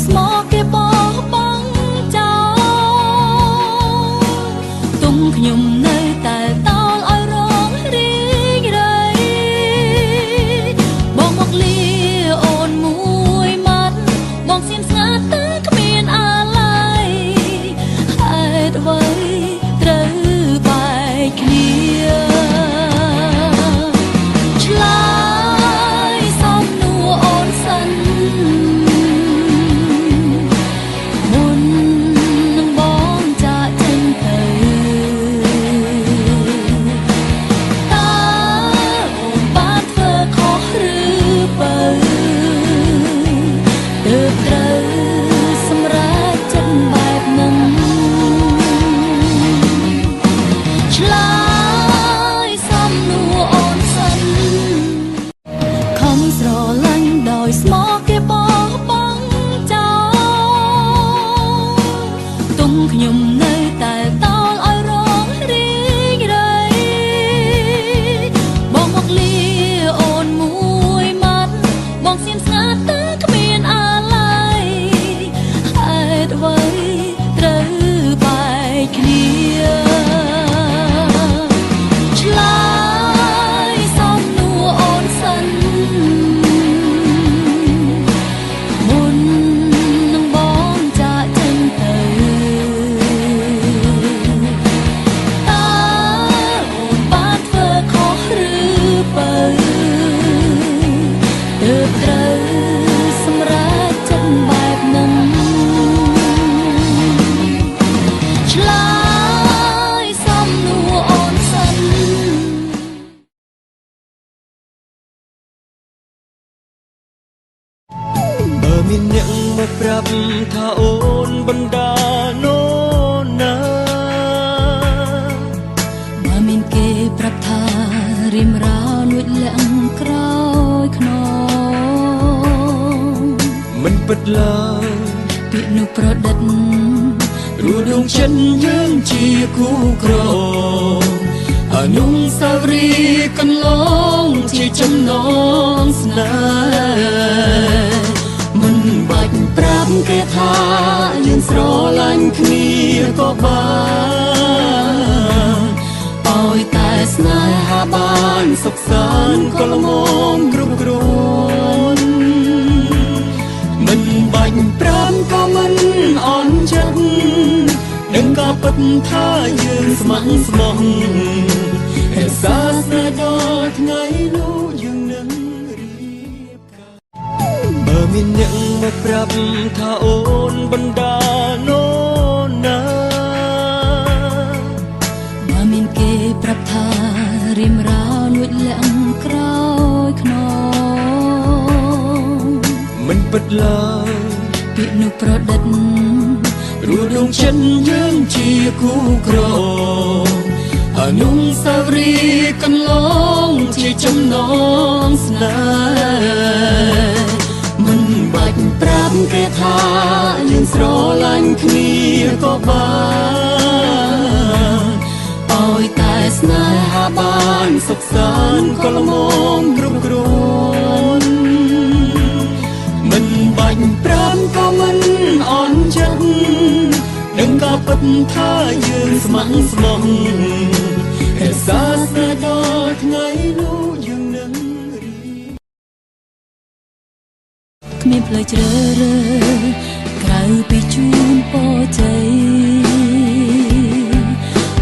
ស្មោកគេបោះបង់ចោលទុំខ្ញុំនៅតែតោលឲ្យរងរីករាយបងមកលាអូនមួយម៉ាត់បងសៀមស្ងាត់តែគ្មានអាឡ័យហេតុអ្វីត្រូវបែកគ្នាស្មោកគេបោះបង់ចោលទុំខ្ញុំនៅតែតោលឲ្យរងរីករាយបងមកលាអូនមួយម៉ាត់បងសៀមស្ងាត់តែគ្មានអាឡ័យហេតុអ្វីត្រូវបែកគ្នាមានអ្នកមកប្រាប់ថាអូនបណ្ដានោណាបើមានគេប្រាប់ថារៀមរានួចលាក់ក្រោយខ្នងមិនពិតឡើយពាក្យនោះប្រឌិតរួដងចិត្តយើងជាគូក្រអនុស្សាវរីយ៍កន្លងជាចំណងស្នេហ៍មិនបាច់ប្រាប់គេថាយើងស្រឡាញ់គ្នាក៏បានឲ្យតែស្នេហាបានសុខសាន្តក៏ល្មមគ្រប់គ្រាន់មិនបាច់ប្រាប់ក៏មិនអន់ចិត្តដឹងក៏ពិតថាយើងស្មោះស្មោះរក្សាស្នេហ៍ដល់ថ្ងៃនោះយើងនឹងបើមានអ្នកមកប្រាប់ថាអូនបណ្ដានោណាបើមានគេប្រាប់ថារៀមរានួចលាក់ក្រោយខ្នងមិនពិតឡើយពាក្យនោះប្រឌិតរួដងចិត្តយើងជាគូក្រអនុស្សាវរីយ៍កន្លងជាចំណងស្នេហ៍មិនបាច់ប្រាប់គេថាយើងស្រឡាញ់គ្នាក៏បានឲ្យតែស្នេហាបានសុខសាន្តក៏ល្មមគ្រប់គ្រាន់មិនបាច់ប្រាប់ក៏មិនអន់ចិត្តដឹងក៏ពិតថាយើងស្មោះស្មោះរក្សាស្នេហ៍ដល់ថ្ងៃនោះយើងនឹងគ្មានផ្លូវជ្រើសរើសក្រៅពីជូនពរជ័យ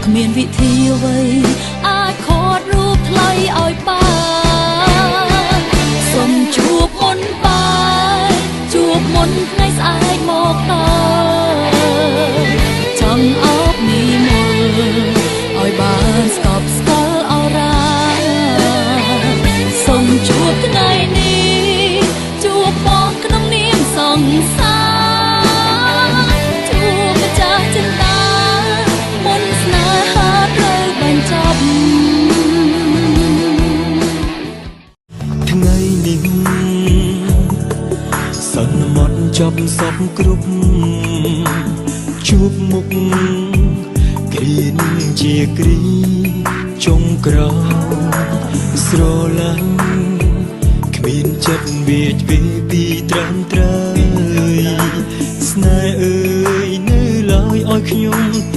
គ្មានវិធីអ្វីអាចខดរូបថ្លៃឲ្យបានសូមជួបមុនបាយជួបមុនថ្ងៃស្អែកមកតចង់អោបមីមុលឲ្យបានស្កប់ស្កល់អរ៉ាសូមជួបថ្ងៃនេះជួបបងក្នុងនាមសង្សារជួបម្ចាស់ចិន្តាមុនស្នេហាត្រូវបញ្ចប់ថ្ងៃនេះសន្មត់ចប់សពគ្រប់ជួបមុខគ្រានឹងជាគ្រីចុងក្រោយស្រឡាញ់គ្មានចិត្តវាចពីត្រឹមត្រូវ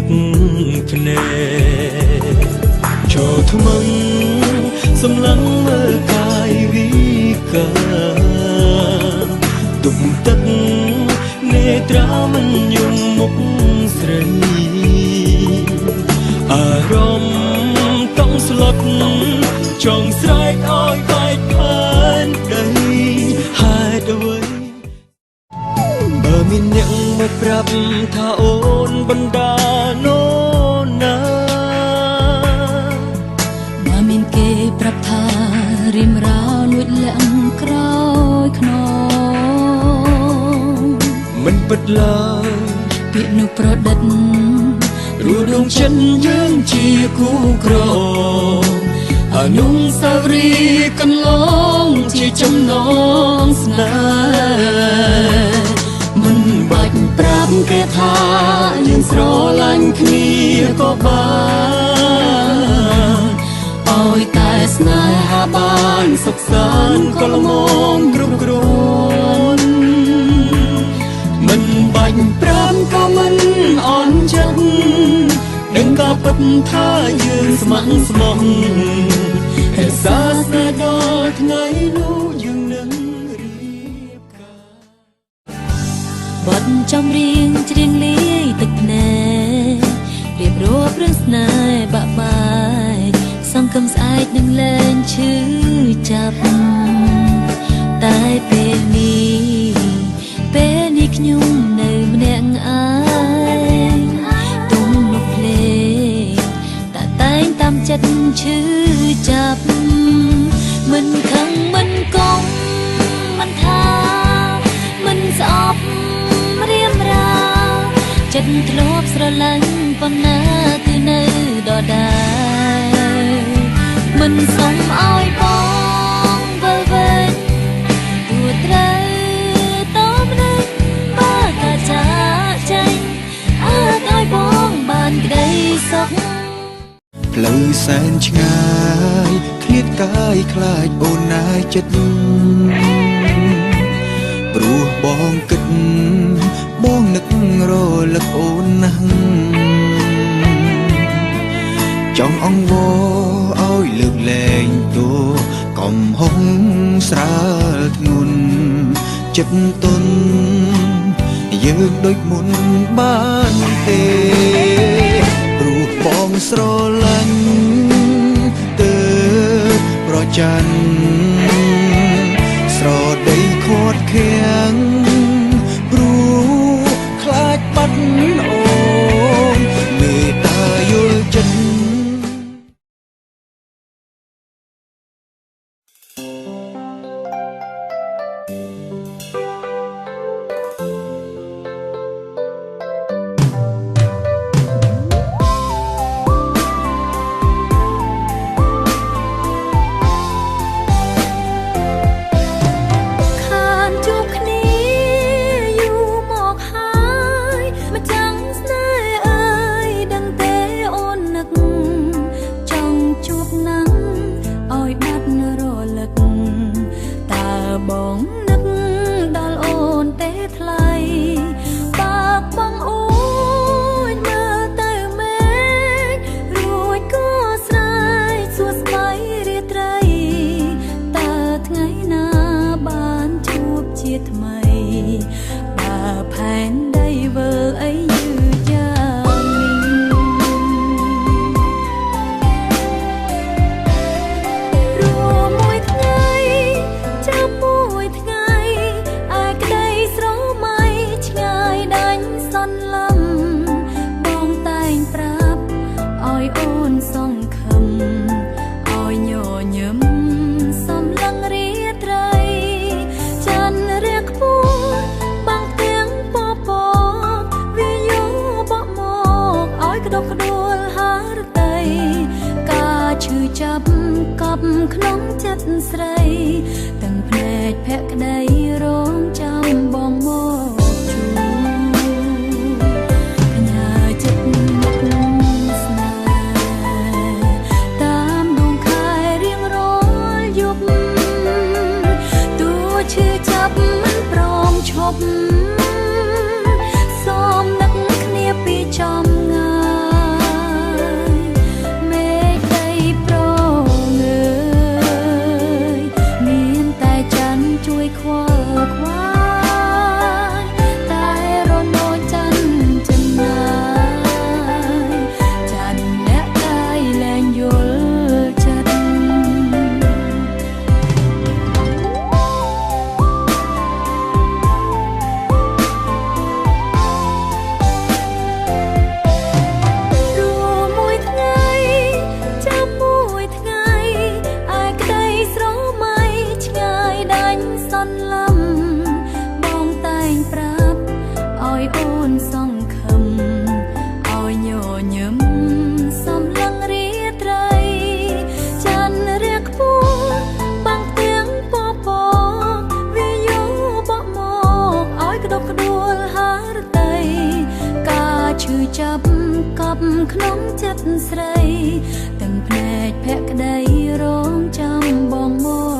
ទឹកភ្នែកចូលថ្មឹងសម្លឹងមើលកាយវិការទុកទឹកនេត្រាមិនយំមុខស្រីអារម្មណ៍ต้องស្លុតចង់ស្រែកឲ្យបែកផែនដីហេតុអ្វីបើមានអ្នកមកប្រាប់ថាអូនបណ្ដានោណាបើមានគេប្រាប់ថារៀមរាវលួចលាក់ក្រោយខ្នងមិនពិតឡើយពាក្យនោះប្រឌិតរួដងចិនយើងជាគូក្រអនុស្សាវរីយ៍កន្លងជាចំណងស្នេហ៍មិនបាច់ប្រាប់គេថាយើងស្រឡាញ់គ្នាក៏បានឲ្យតែស្នេហាបានសុខសាន្តក៏ល្មមគ្រប់គ្រាន់មិនបាច់ប្រាប់ក៏មិនអន់ចិត្តដឹងក៏ពិតថាយើងស្ម័គ្រស្មោះហេតុសាស្ត្រដល់ថ្ងៃនោះយើងនឹងរៀបការបទចម្រៀងច្រៀងលាយទឹកភ្នែករៀបរាប់រឿងស្នេហ៍បាក់បែកសង្ឃឹមស្អែកនឹងលែងឈឺចាប់តែពេលនេះខ្ញុំនៅម្នាក់ឯងទុំនោះភ្លេងតែតែងតាមចិត្តឈឺចាប់មិនខឹងមិនកុំមិនថាមិនស្អប់រៀមរាចិត្តធ្លាប់ស្រឡាញ់ប៉ុណ្ណាគឺនៅដដែលមិនសុំឲ្យបងវិលវិញទួត្រូវតបនឹងបើថាចាចេញអាចឲ្យបងបានក្តីសុខផ្លូវសែនឆ្ងាយឃ្លាតកាយខ្លាចអូនណាយចិត្តព្រោះបងគិតបងនឹករលឹកអូនណាស់ចង់អង្វរឲ្យលើកលែងតួកំហុងស្រាលធ្ងន់ចិត្តទុនយើងដូចមុនបានទេព្រោះបងស្រឡាញ់ទើបប្រច័ណ្ឌស្រដីខាត់ខាំងព្រោះខ្លាចបាត់អូនមេត្តាយល់ចិត្តបងនឹកដល់អូនទេថ្លៃបាក់បងអូនមើលទៅមេឃរួចក៏ស្រែកសួស្ដីរាត្រីតើថ្ងៃណាបានជួបជាថ្មីបើផែនដីវើអីយឺតយ៉ាងនេះរួមមួយថ្ងៃចាំមួយថ្ងៃឯក្តីស្រមៃឆ្ងាយដាច់សន្លឹមបងតែងប្រាប់ឲ្យអូនសង្ឃឹមឲ្យញញឹមសំឡឹងរាត្រីច័ន្ទរះខ្ពស់បាំងទាំងពពកវាយោបក់មកឲ្យក្តុកក្តួលហារតីការឈឺចាប់កប់ក្នុងចិត្តស្រីទាំងភ្នែកភក្តីរងចាំបងមកជួបផ្ញើចិត្តមកស្នេហ៍តាមដងខែរៀងរាល់យប់ទោះឈឺចាប់មិនព្រមឈប់សូមនឹកគ្នាពីចំងា ខ្វល់ខ្វាយតែរំលោចចិនចិនណាយចាន់អ្នកកាយលែងយល់ចិត្តអូនសង្ឃឹមឲ្យញញឹមសំឡឹងរាត្រីចាន់រាខ្ពស់បាំងទាំងពពកវាយោបក់មកឲ្យក្តុកក្តួលហារតីការឈឺចាប់កប់ក្នុងចិត្តស្រីទាំងភ្នែកភក្តីរងចាំបងមក